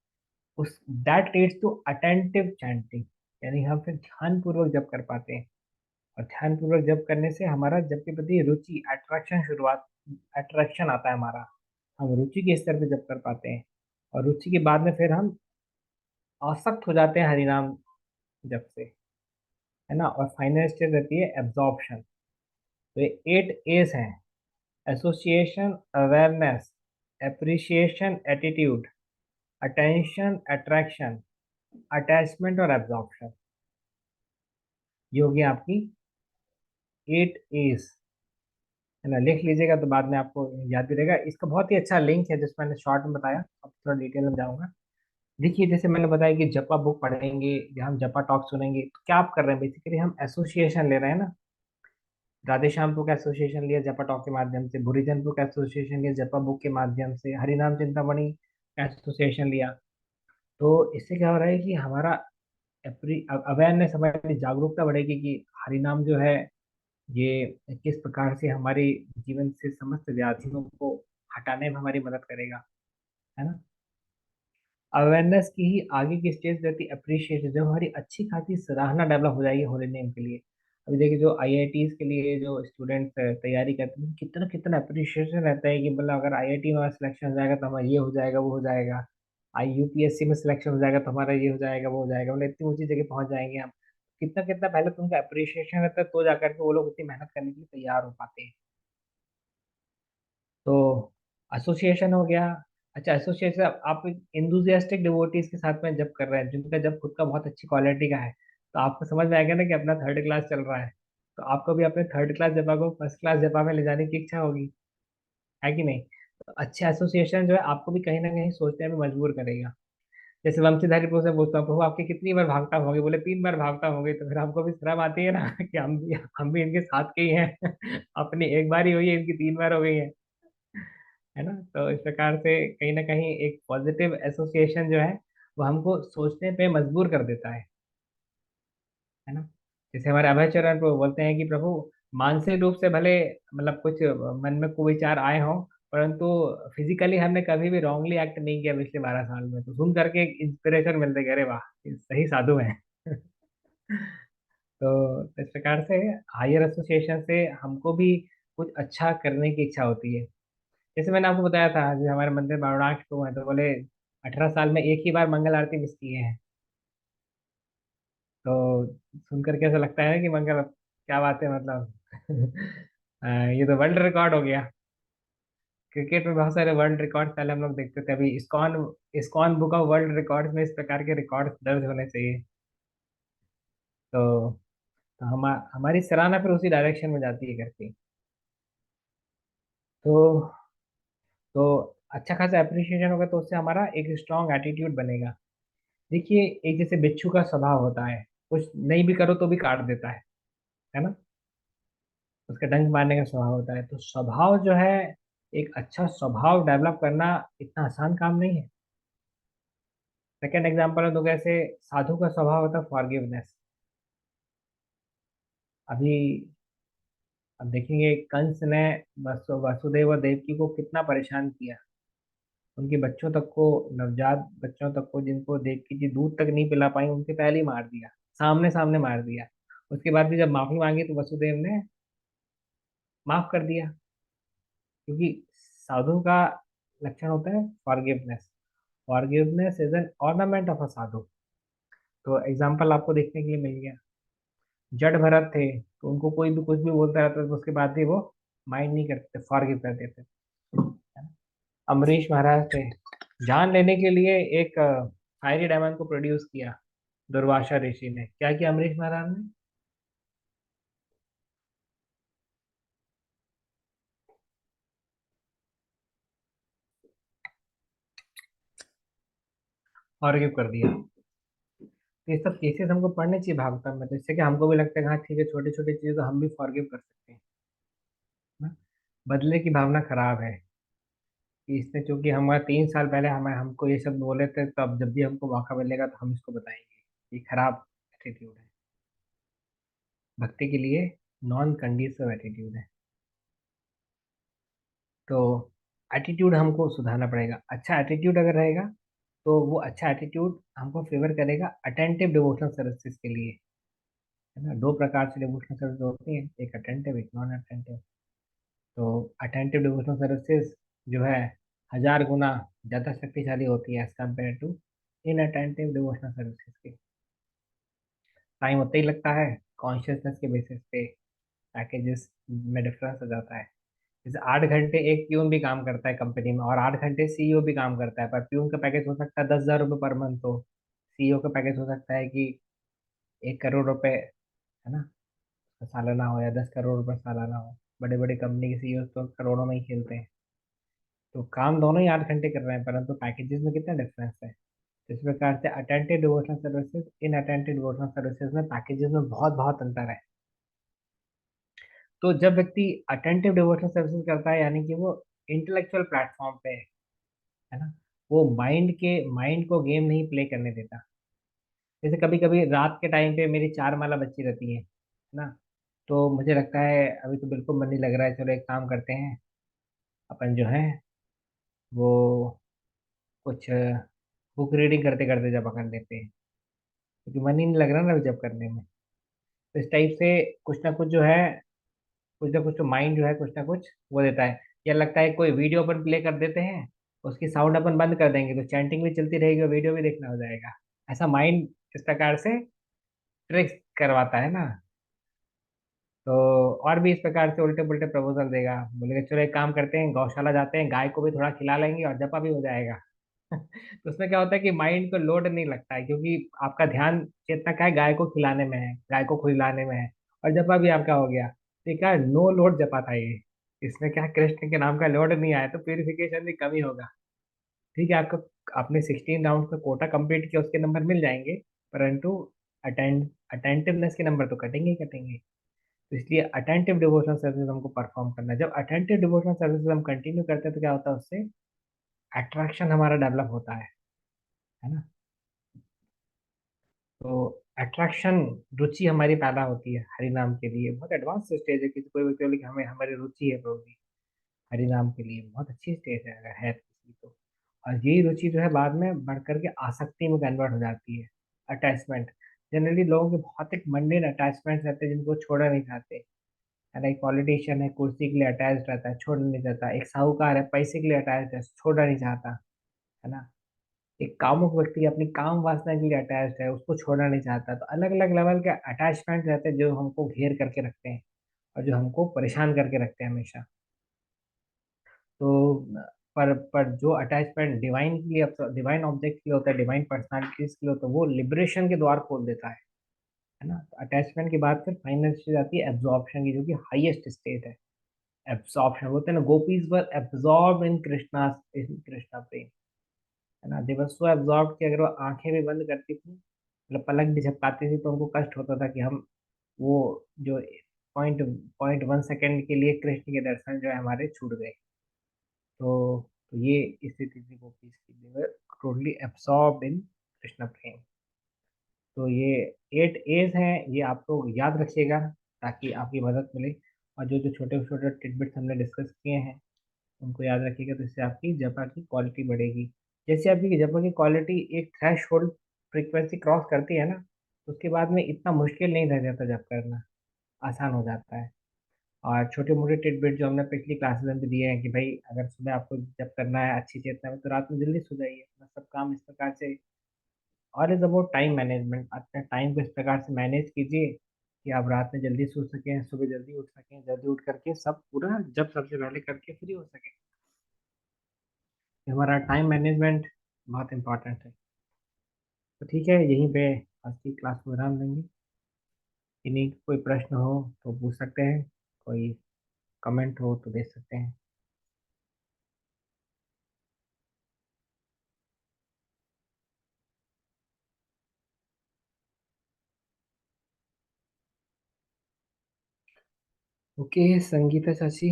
Speaker 1: उस that leads to attentive chanting, यानी हम फिर ध्यान पूर्वक जप कर पाते हैं। और ध्यान पूर्वक जप करने से हमारा जप के प्रति रुचि, अट्रैक्शन, शुरुआत, अट्रैक्शन आता है हमारा। हम रुचि के स्तर पे जप कर पाते हैं। और रुचि के बाद में फिर हम आसक्त हो जाते हैं हरिनाम जप से, है ना। और फाइनल स्टेज रहती है एब्जॉर्प्शन। तो ये 8 A's हैं: association, awareness, appreciation, attitude, attention, attraction, attachment और एब्जॉर्प्शन। ये होगी आपकी 8 A's, है ना। लिख लीजिएगा तो बाद में आपको याद भी रहेगा। इसका बहुत ही अच्छा लिंक है जिसमें मैंने शॉर्ट में बताया, अब थोड़ा डिटेल में जाऊंगा। देखिए जैसे मैंने बताया कि जपा बुक पढ़ेंगे या हम जपा टॉक सुनेंगे तो क्या आप कर रहे हैं, बेसिकली हम एसोसिएशन ले रहे हैं ना। राधे श्याम बुक एसोसिएशन लिया जपा टॉक के माध्यम से, बुरिजन बुक एसोसिएशन लिया जपा बुक के माध्यम से, हरिनाम चिंतामणि एसोसिएशन लिया। तो इससे क्या हो रहा है कि हमारा अवेयरनेस, हमारी जागरूकता बढ़ेगी कि हरिनाम जो है ये किस प्रकार से हमारे जीवन से समस्त व्याधियों को हटाने में हमारी मदद करेगा, है ना। अवेयरनेस की ही आगे की स्टेज रहती है अप्रिशिएशन, जब हमारी अच्छी खासी सराहना डेवलप हो जाएगी होली नेम के लिए। अभी देखिए जो आईआईटीज के लिए जो स्टूडेंट्स तैयारी करते हैं, कितना कितना अप्रिशिएशन रहता है कि मतलब अगर आईआईटी में सिलेक्शन हो जाएगा तो हमारा ये हो जाएगा, वो हो जाएगा। आई यूपीएससी में सिलेक्शन हो जाएगा तो हमारा ये हो जाएगा, वो हो जाएगा, मतलब इतनी ऊंची जगह पहुंच जाएंगे हम। कितना कितना पहले तो उनका अप्रिशिएशन रहता है तो जाकर के वो लोग इतनी मेहनत करने के लिए तैयार हो पाते हैं। तो एसोसिएशन हो गया। अच्छा एसोसिएशन आप इंथुजियास्टिक डिवोटीज के साथ में जब कर रहे हैं जिनका जब खुद का बहुत अच्छी क्वालिटी का है, तो आपको समझ में आएगा ना कि अपना थर्ड क्लास चल रहा है। तो आपको भी अपने थर्ड क्लास जपा को फर्स्ट क्लास जपा में ले जाने की इच्छा होगी, है कि नहीं। तो अच्छे एसोसिएशन जो है आपको भी कहीं ना कहीं सोचने में मजबूर करेगा। जैसे वंशीधारी प्रभु से पूछता हूँ, प्रभु आपके कितनी बार भागता होंगे, बोले 3 बार भागता होंगे, तो फिर हमको भी शर्म आती है ना कि हम भी इनके साथ के ही हैं अपनी एक बार ही हुई है, इनकी 3 बार हो गई है ना। तो इस प्रकार से कहीं ना कहीं एक पॉजिटिव एसोसिएशन जो है वो हमको सोचने पे मजबूर कर देता है ना। जैसे हमारे अभय चरण प्रभु बोलते हैं कि प्रभु मानसिक रूप से भले मतलब कुछ मन में कोई विचार आए हों, परंतु फिजिकली हमने कभी भी रॉन्गली एक्ट नहीं किया पिछले 12 साल में। तो सुन करके एक इंस्पिरेशन मिलते कि अरे वाह ये सही साधु है तो इस प्रकार से हायर एसोसिएशन से हमको भी कुछ अच्छा करने की इच्छा होती है। जैसे मैंने आपको बताया था जो हमारे मंदिर बावड़ाट को है, तो बोले 18 साल में एक ही बार मंगल आरती मिस किए हैं। तो सुनकर कैसा लगता है कि मंगल, क्या बात है मतलब ये तो वर्ल्ड रिकॉर्ड हो गया। क्रिकेट में बहुत सारे वर्ल्ड रिकॉर्ड पहले हम लोग देखते थे, अभी ISKCON ISKCON book of world records में इस प्रकार के रिकॉर्ड दर्ज होने चाहिए। तो, तो हमारी सराहना फिर उसी डायरेक्शन में जाती है करके। तो तो अच्छा खासा अप्रिशिएशन होगा तो उससे हमारा एक स्ट्रांग एटीट्यूड बनेगा। देखिए एक जैसे बिच्छू का स्वभाव होता है, कुछ नहीं भी करो तो भी काट देता है ना। उसका डंक मारने का स्वभाव होता है। तो स्वभाव जो है, एक अच्छा स्वभाव डेवलप करना इतना आसान काम नहीं है। सेकेंड एग्जाम्पल तो कैसे साधु का स्वभाव होता है फॉरगिवनेस। अभी अब देखेंगे कंस ने वसुदेव और देवकी को कितना परेशान किया। उनके बच्चों तक को, नवजात बच्चों तक को जिनको देवकी जी दूध तक नहीं पिला पाई, उनके पहले ही मार दिया, सामने सामने मार दिया। उसके बाद भी जब माफी मांगी तो वसुदेव ने माफ कर दिया, क्योंकि साधु का लक्षण होता है forgiveness. Forgiveness is an ornament of a sadhu. तो एग्जाम्पल आपको देखने के लिए मिल गया। जड़ भरत थे तो उनको कोई भी कुछ भी बोलता रहता था तो उसके बाद भी वो माइंड नहीं करते, फॉरगिव कर देते। अम्बरीश महाराज थे, जान लेने के लिए एक फायरी डायमंड को प्रोड्यूस किया दुर्वासा ऋषि ने। क्या किया अम्बरीश महाराज ने? फॉरगिव कर दिया। तो ये सब केसेस हमको पढ़ने चाहिए भागवतम में, तो इससे कि हमको भी लगता है कि हाँ ठीक है, छोटी छोटी चीजें तो हम भी फॉरगिव कर सकते हैं ना। बदले की भावना खराब है कि इसने, चूंकि हमारा 3 साल पहले हमें हमको ये सब बोले थे, तो अब जब भी हमको मौका मिलेगा तो हम इसको बताएंगे। ये खराब एटीट्यूड है, भक्ति के लिए नॉन कंडीसिव एटीट्यूड है। तो एटीट्यूड हमको सुधारना पड़ेगा। अच्छा एटीट्यूड अगर रहेगा तो वो अच्छा एटीट्यूड हमको फेवर करेगा अटेंटिव डिवोशनल सर्विसेज के लिए, है ना। दो प्रकार से डिवोशनल सर्विस होती है, एक अटेंटिव एक नॉन अटेंटिव। तो अटेंटिव डिवोशनल सर्विसेज जो है 1000 गुना ज़्यादा शक्तिशाली होती है as compare to inattentive devotional services के। टाइम उतना ही लगता है, कॉन्शियसनेस के बेसिस पे पैकेजेस में डिफरेंस हो जाता है। जैसे 8 घंटे एक प्यून भी काम करता है कंपनी में, और 8 घंटे सीईओ भी काम करता है, पर प्यून का पैकेज हो सकता है 10,000 रुपये पर मंथ, तो सीईओ का पैकेज हो सकता है कि 1 करोड़ रुपए, है ना, सालाना हो, या 10 करोड़ रुपये सालाना हो। बड़े बड़े कंपनी के सीईओ तो करोड़ों में ही खेलते हैं। तो काम दोनों ही 8 घंटे कर रहे हैं, परंतु पैकेजेस में कितना डिफरेंस है। तो इस प्रकार से attentive devotional services in attentive devotional services में पैकेजेस में बहुत बहुत अंतर है। तो जब व्यक्ति अटेंटिव डिवोशनल सर्विसेज करता है, यानी कि वो इंटेलेक्चुअल प्लेटफॉर्म पे है ना, वो माइंड को गेम नहीं प्ले करने देता। जैसे कभी कभी रात के टाइम पे मेरी 4 माला बच्ची रहती है ना, तो मुझे लगता है अभी तो बिल्कुल मन नहीं लग रहा है, चलो एक काम करते हैं, अपन जो है वो कुछ बुक रीडिंग करते करते जब कर लेते हैं, क्योंकि मन ही नहीं लग रहा ना अभी जब करने में। तो इस टाइप से कुछ ना कुछ तो माइंड जो है कुछ ना कुछ वो देता है। या लगता है कोई वीडियो अपन प्ले कर देते हैं, उसकी साउंड अपन बंद कर देंगे तो चैंटिंग भी चलती रहेगी और वीडियो भी देखना हो जाएगा। ऐसा माइंड इस प्रकार से ट्रिक्स करवाता है ना। तो और भी इस प्रकार से उल्टे पुल्टे प्रपोजल देगा, बोलेगा चलो एक काम करते हैं, गौशाला जाते हैं, गाय को भी थोड़ा खिला लेंगे और जपा भी हो जाएगा। तो उसमें क्या होता है कि माइंड को लोड नहीं लगता है, क्योंकि आपका ध्यान चेतना क्या है, गाय को खिलाने में है, गाय को खिलाने में है, और जपा भी आपका हो गया। तो ये क्या है, नो लोड जपा था ये। इसमें क्या है, कृष्ण के नाम का लोड नहीं आया तो प्यूरिफिकेशन भी कमी होगा। ठीक है, आपका आपने 16 राउंड का कोटा कंप्लीट किया, उसके नंबर मिल जाएंगे, परंतु अटेंटिवनेस के नंबर तो कटेंगे ही कटेंगे। तो इसलिए अटेंटिव डिवोशनल सर्विस हमको परफॉर्म करना है। जब अटेंटिव डिवोशनल सर्विस हम कंटिन्यू करते हैं तो क्या होता है, उससे अट्रैक्शन हमारा डेवलप होता है ना। तो अट्रैक्शन, रुचि हमारी पैदा होती है हरि नाम के लिए। बहुत एडवांस स्टेज है, किसी कोई व्यक्ति बोले कि हमें हमारी रुचि है प्रभु जी हरि नाम के लिए, बहुत अच्छी स्टेज है अगर है किसी तो। और यही रुचि जो है बाद में बढ़ करके आसक्ति में कन्वर्ट हो जाती है, अटैचमेंट। जनरली लोगों के बहुत एक मंडेन अटैचमेंट रहते हैं जिनको छोड़ना नहीं चाहते, है ना। एक पॉलिटिशियन है, कुर्सी के लिए अटैच रहता है, छोड़ना नहीं चाहता। एक साहूकार है, पैसे के लिए अटैच है, छोड़ना नहीं चाहता, है ना। एक कामुक व्यक्ति अपनी काम वासना के लिए अटैच्ड है, उसको छोड़ना नहीं चाहता। तो अलग अलग लेवल के अटैचमेंट रहते हैं जो हमको घेर करके रखते हैं और जो हमको परेशान करके रखते हैं हमेशा। तो पर जो अटैचमेंट डिवाइन के लिए, डिवाइन ऑब्जेक्ट के लिए होता है, डिवाइन पर्सनालिटीज के लिए होता है, वो लिबरेशन के द्वार खोल देता है ना। तो अटैचमेंट की बात फिर फाइनल चीज आती है एब्जॉर्प्शन की, जो कि हाईएस्ट स्टेट है। एब्जॉर्प्शन बोलते हैं ना, gopis were absorbed in Krishna prem, है ना। दे वर सो एब्जॉर्ब कि अगर वो आंखें भी बंद करती थी, मतलब पलक भी झपकाती थी, तो उनको कष्ट होता था कि हम वो जो पॉइंट 0.1 सेकेंड के लिए कृष्ण के दर्शन जो है हमारे छूट गए। तो ये स्थिति थी गोपीज की, दे वर टोटली एब्सॉर्ब्ड इन कृष्ण प्रेम। तो ये 8 A's हैं, ये आपको याद रखिएगा ताकि आपकी मदद मिले। और जो जो छोटे छोटे टिडबिट्स हमने डिस्कस किए हैं उनको याद रखिएगा, तो इससे आपकी जपा की क्वालिटी बढ़ेगी। जैसे आपकी जपा की क्वालिटी एक थ्रेश होल्ड फ्रीक्वेंसी क्रॉस करती है ना, तो उसके बाद में इतना मुश्किल नहीं रह जाता जप करना, आसान हो जाता है। और छोटे मोटे टिडबिट जो हमने पिछली क्लासेस में भी दिए हैं कि भाई अगर सुबह आपको जब करना है अच्छी चेतना में, तो रात में जल्दी सो जाइए, अपना सब काम इस प्रकार से। और इज अबाउट टाइम मैनेजमेंट, अपने टाइम को इस प्रकार से मैनेज कीजिए कि आप रात में जल्दी सो सकें, सुबह जल्दी उठ सकें, जल्दी उठ करके सब पूरा जब सबसे पहले करके फ्री हो सकें। हमारा टाइम मैनेजमेंट बहुत इंपॉर्टेंट है। तो ठीक है, यहीं पे आज की क्लास को विराम देंगे। इन्हीं कोई प्रश्न हो तो पूछ सकते हैं, कोई कमेंट हो तो दे सकते हैं। ओके संगीता चाची।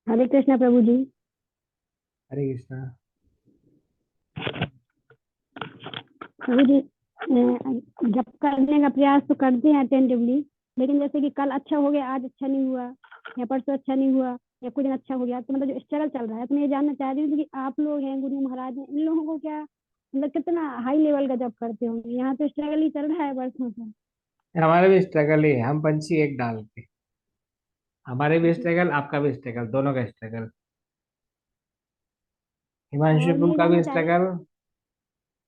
Speaker 2: हरे कृष्णा प्रभु जी।
Speaker 1: हरे कृष्णा।
Speaker 2: प्रभु जी, जब करने का प्रयास तो करते हैं अटेंटिवली, लेकिन जैसे कि कल अच्छा हो गया, आज अच्छा नहीं हुआ, या परसों अच्छा नहीं हुआ, या कुछ दिन अच्छा हो गया, तो मतलब जो स्ट्रगल चल रहा है, तो मैं ये जानना चाह रही हूँ कि आप लोग हैं, गुरु महाराज हैं, इन लोगों को क्या मतलब कितना हाई लेवल का जॉब करते होंगे? यहाँ तो स्ट्रगल ही चल रहा है वर्षों से।
Speaker 1: हमारा भी स्ट्रगल ही है, हम पंछी एक डाल पे। हमारे भी स्ट्रगल, आपका भी स्ट्रगल, दोनों का स्ट्रगल। हिमांशु
Speaker 2: और मैं
Speaker 1: प्रभु
Speaker 2: ये
Speaker 1: का
Speaker 2: जानना
Speaker 1: भी
Speaker 2: चाह रही
Speaker 1: स्ट्रगल,
Speaker 2: हूँ।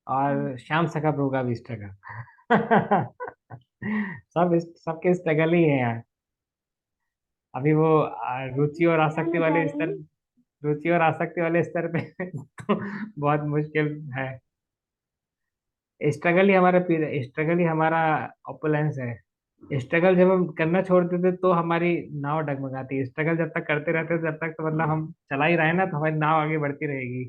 Speaker 1: और श्याम सखा प्रभु का भी स्ट्रगल। सबके स्ट्रगल ही है यार। अभी वो रुचि और
Speaker 2: मैं
Speaker 1: आसक्ति
Speaker 2: जानना चाह
Speaker 1: वाले
Speaker 2: रही
Speaker 1: स्तर,
Speaker 2: हूँ।
Speaker 1: रुचि और आसक्ति वाले स्तर पे तो बहुत मुश्किल है। स्ट्रगल ही हमारा स्ट्रगल ही हमारा ऑपुलेंस है। स्ट्रगल जब हम करना छोड़ देते तो हमारी नाव डगमगाती है। स्ट्रगल जब तक करते रहते हैं, जब तक तो मतलब हम चला ही रहे ना, तो हमारी नाव आगे बढ़ती रहेगी।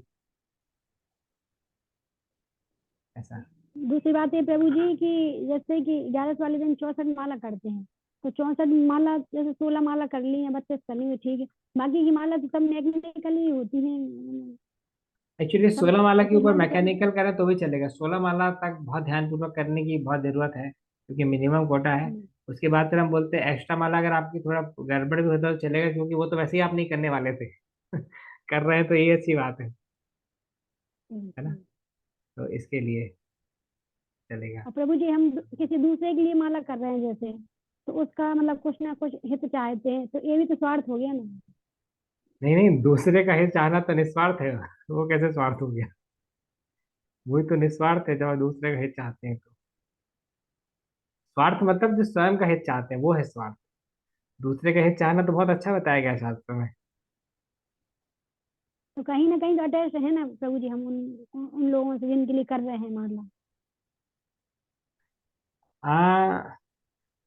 Speaker 1: ऐसा।
Speaker 2: दूसरी बात है प्रभु जी कि जैसे कि 11 वाले दिन 64 माला करते हैं, तो 64 माला जैसे 16 माला कर ली है, 32 कर ली है, ठीक है। बाकी की माला तो सब मैकेनिकल ही होती है।
Speaker 1: एक्चुअली
Speaker 2: सब
Speaker 1: 16 माला के
Speaker 2: सबकी
Speaker 1: ऊपर
Speaker 2: माला तो
Speaker 1: मैकेनिकल करें तो भी चलेगा। 16 माला तक बहुत ध्यानपूर्वक करने की बहुत जरूरत है, क्योंकि मिनिमम कोटा है। उसके बाद फिर हम बोलते हैं एक्स्ट्रा माला अगर आपकी थोड़ा गड़बड़ भी होता है तो चलेगा, क्योंकि वो तो वैसे ही आप नहीं करने वाले थे। कर रहे हैं तो ये अच्छी बात है ना। तो इसके लिए चलेगा।
Speaker 2: और प्रभु जी हम किसी दूसरे के लिए माला कर रहे हैं जैसे, तो उसका मतलब कुछ ना कुछ हित चाहते हैं, तो ये भी तो स्वार्थ हो गया ना।
Speaker 1: नहीं नहीं, दूसरे का हित चाहना तो निस्वार्थ है। वो कैसे स्वार्थ हो गया? वही तो निस्वार्थ है, जब आप दूसरे का हित चाहते हैं तो। स्वार्थ मतलब जो स्वयं का हित चाहते हैं वो है स्वार्थ। दूसरे का हित चाहना तो बहुत अच्छा बताया गया है शास्त्र में।
Speaker 2: तो कहीं ना कहीं तो अटैच है ना प्रभु जी, हम उन लोगों से जिनके लिए कर रहे हैं माला।
Speaker 1: आ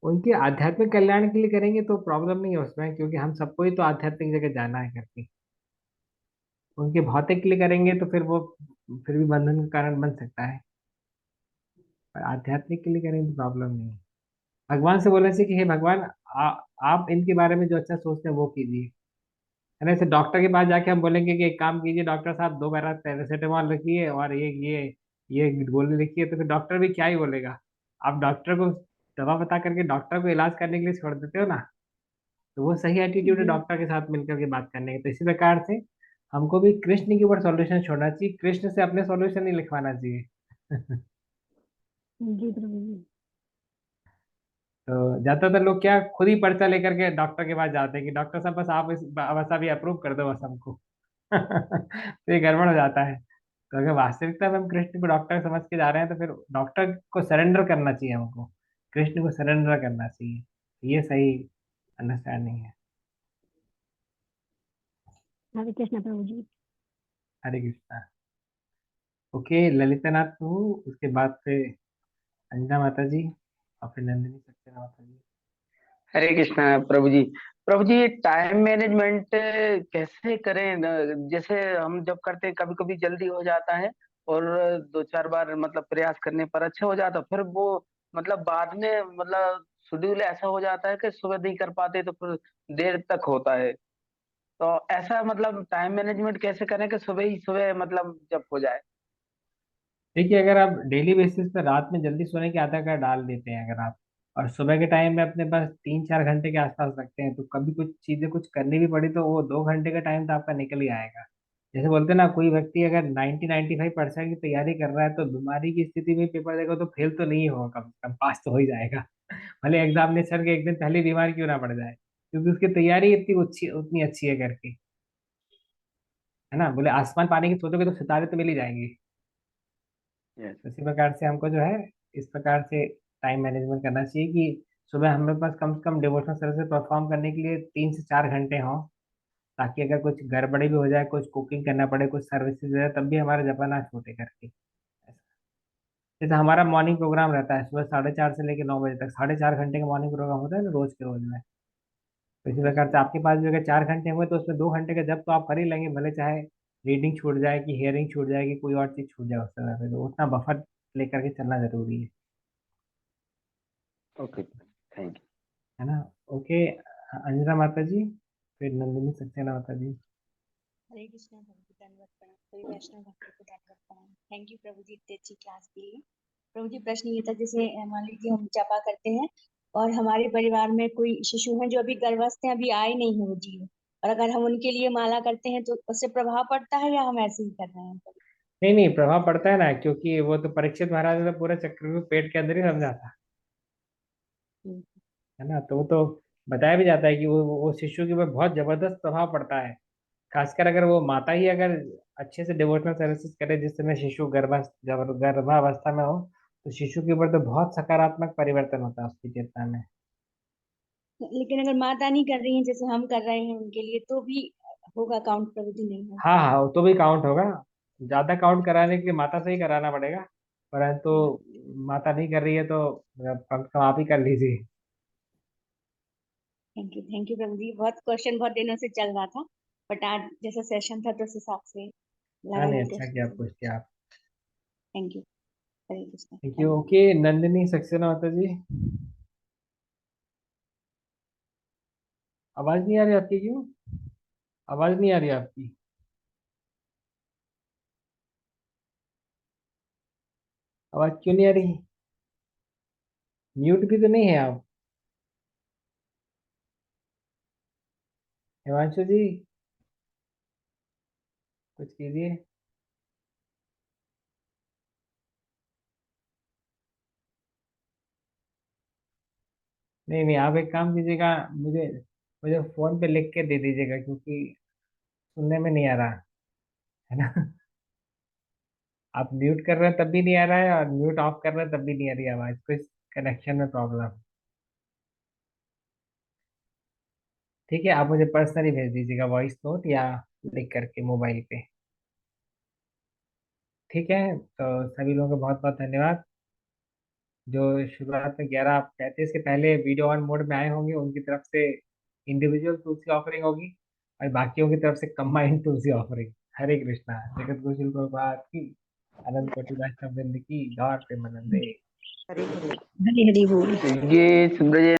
Speaker 1: उनके आध्यात्मिक कल्याण के लिए करेंगे तो प्रॉब्लम नहीं है उसमें, क्योंकि हम सबको ही तो आध्यात्मिक जगह जाना है करके। उनके भौतिक के लिए करेंगे तो फिर वो फिर भी बंधन का कारण बन सकता है। पर आध्यात्मिक के लिए करेंगे तो प्रॉब्लम नहीं है। भगवान से बोलना चाहिए कि हे भगवान, आप इनके बारे में जो अच्छा सोचते हैं वो कीजिए। है ना। जैसे डॉक्टर के पास जाके हम बोलेंगे कि एक काम कीजिए डॉक्टर साहब, 2 पैरा पैरासीटामोल रखिए और ये गोली लिखिए, तो फिर डॉक्टर भी क्या ही बोलेगा। आप डॉक्टर को दवा बता करके डॉक्टर को इलाज करने के लिए छोड़ देते हो ना। तो वो सही एटीट्यूड है
Speaker 2: जी।
Speaker 1: डॉक्टर के साथ मिलकर के बात करने की। तो इसी प्रकार से हमको भी कृष्ण के ऊपर सॉल्यूशन छोड़ना चाहिए, कृष्ण से अपने सॉल्यूशन नहीं लिखवाना चाहिए।
Speaker 2: जी प्रभु जी।
Speaker 1: तो ज्यादातर लोग क्या खुद ही पर्चा लेकर के डॉक्टर के पास जाते हैं कि डॉक्टर साहब बस आप इस अवस्था भी अप्रूव कर दो बस हमको। तो ये गड़बड़ हो जाता है। तो अगर वास्तविकता में हम कृष्ण को डॉक्टर समझ के जा रहे हैं तो फिर डॉक्टर को सरेंडर करना चाहिए हमको। कृष्ण को सरेंडर करना चाहिए। ये सही अंडरस्टैंडिंग है।
Speaker 2: हरे कृष्णा प्रभु जी।
Speaker 1: हरे कृष्णा। ओके ललिता नाथ प्रभु, उसके बाद से अंजना माता जी, और फिर नंदिनी सक्सेना माता जी।
Speaker 3: हरे कृष्णा प्रभु जी। प्रभु जी, टाइम मैनेजमेंट कैसे करें जैसे हम जब करते हैं कभी कभी जल्दी हो जाता है, और 2 4 बार मतलब प्रयास करने पर अच्छा हो जाता, फिर वो मतलब बाद में मतलब शेड्यूल ऐसा हो जाता है कि सुबह नहीं कर पाते तो फिर देर तक होता है। तो ऐसा मतलब टाइम मैनेजमेंट कैसे करें कि सुबह ही सुबह मतलब जब हो जाए।
Speaker 1: देखिए, अगर आप डेली बेसिस पे रात में जल्दी सोने की आदत अगर डाल देते हैं अगर आप, और सुबह के टाइम में अपने पास 3 4 घंटे के आसपास रखते हैं, तो कभी कुछ चीजें कुछ करनी भी पड़ी तो वो 2 घंटे का टाइम तो आपका निकल ही आएगा। जैसे बोलते हैं ना, कोई व्यक्ति अगर 90 95% की तैयारी कर रहा है तो बीमारी की स्थिति में पेपर देगा तो फेल तो नहीं होगा, कम से कम पास तो हो ही जाएगा। भले एग्जामिनेशन के एक दिन पहले बीमार क्यों ना पड़ जाए, क्योंकि उसकी तैयारी इतनी अच्छी उतनी अच्छी है करके। है ना। बोले आसमान पाने की सोचोगे तो सितारे तो मिल ही जाएंगे।
Speaker 3: यस।
Speaker 1: इसी प्रकार से हमको जो है, इस प्रकार से टाइम मैनेजमेंट करना चाहिए कि सुबह हमारे पास कम से कम डिवोशनल सर्विस परफॉर्म करने के लिए 3 से 4 घंटे हों, ताकि अगर कुछ गड़बड़ी भी हो जाए, कुछ कुकिंग करना पड़े, कुछ सर्विसेज है, तब भी हमारा जपा ना छूटे करके। जैसे हमारा मॉर्निंग प्रोग्राम रहता है सुबह 4:30 से लेकर 9 बजे तक, 4.5 घंटे का मॉर्निंग प्रोग्राम होता है ना रोज के रोज में। तो इसी
Speaker 3: यस।
Speaker 1: प्रकार से आपके पास भी अगर 4 घंटे हुए तो उसमें 2 घंटे का जब तो आप कर ही लेंगे, भले चाहे रीडिंग छूट जाए कि हियरिंग छूट जाए कि कोई और चीज छूट जाए उस समय पे, तो उतना बफर लेकर के चलना जरूरी है।
Speaker 3: Okay, thank you.
Speaker 1: है ना। ओके, अंजना माता जी, फिर नंदिनी सक्सेना माता जी।
Speaker 4: हरे कृष्णा प्रभु जी, धन्यवाद प्रणाम सभी वैष्णव भक्तों को, धन्यवाद प्रणाम। थैंक यू प्रभु जी इतनी अच्छी क्लास के लिए। प्रभु जी प्रश्न ये था, जैसे मान लीजिए हम जपा करते हैं और हमारे परिवार में कोई शिशु हैं जो अभी गर्भस्थ हैं, अभी आए नहीं है वो जीव, और अगर हम उनके लिए माला करते हैं तो उससे प्रभाव पड़ता है या हम ऐसे ही कर रहे हैं?
Speaker 1: नहीं नहीं, प्रभाव पड़ता है ना, क्योंकि वो तो परीक्षित महाराज ने तो पूरा चक्रव्यूह पेट के अंदर ही समझा था।
Speaker 4: हम्म,
Speaker 1: है ना, तो वो तो बताया भी जाता है कि वो शिशु के ऊपर बहुत जबरदस्त प्रभाव पड़ता है। खासकर अगर वो माता ही अगर अच्छे से डिवोशनल सर्विसेज करे जिस समय शिशु गर्भावस्था में हो, तो शिशु के ऊपर तो बहुत सकारात्मक परिवर्तन होता है उसकी चेतना में।
Speaker 4: लेकिन अगर माता नहीं कर रही है जैसे हम कर रहे हैं उनके लिए, तो भी होगा काउंट प्रभु जी? नहीं होगा?
Speaker 1: हाँ हाँ, वो तो भी काउंट होगा। ज्यादा काउंट कराने के लिए माता से ही कराना पड़ेगा, परंतु माता नहीं कर रही है तो कम से कम आप ही कर लीजिए।
Speaker 4: थैंक यू प्रभु जी। बहुत क्वेश्चन बहुत दिनों से चल रहा था, बट आज जैसा सेशन था तो उस हिसाब से
Speaker 1: हाँ,
Speaker 4: लगा
Speaker 1: नहीं,
Speaker 4: ये
Speaker 1: अच्छा किया आप
Speaker 4: क्वेश्चन।
Speaker 1: पूछ के आप।
Speaker 4: Thank you. Hare Krishna,
Speaker 1: thank you.
Speaker 4: धन्यवाद।
Speaker 1: ओके, नंदिनी सक्सेना माता जी, आवाज नहीं आ रही आपकी, क्यों आवाज नहीं आ रही आपकी? आवाज क्यों नहीं आ रही? म्यूट भी तो नहीं है आप? हिमांशु जी, कुछ कीजिए। नहीं नहीं, आप एक काम कीजिएगा, मुझे मुझे फोन पे लिख के दे दीजिएगा, क्योंकि सुनने में नहीं आ रहा। है ना। आप म्यूट कर रहे हैं तब भी नहीं आ रहा है, और म्यूट ऑफ कर रहे हैं तब भी नहीं आ रही आवाज, कुछ कनेक्शन में प्रॉब्लम। ठीक है, आप मुझे पर्सनली भेज दीजिएगा वॉइस नोट या लिख करके मोबाइल पे। ठीक है, तो सभी लोगों का बहुत बहुत धन्यवाद। जो शुरुआत में 11:35 के पहले वीडियो ऑन मोड में आए होंगे उनकी तरफ से इंडिविजुअल तुलसी ऑफरिंग होगी, और बाकियों की तरफ से कंबाइंड तुलसी ऑफरिंग। हरे कृष्णा, जगत गुरु शिल प्रभुपाद की, अनंत कोटि वैष्णव वृंद की, गौर प्रेमानंदे।
Speaker 4: हरी हरी बोल।
Speaker 3: ये सुब्रजय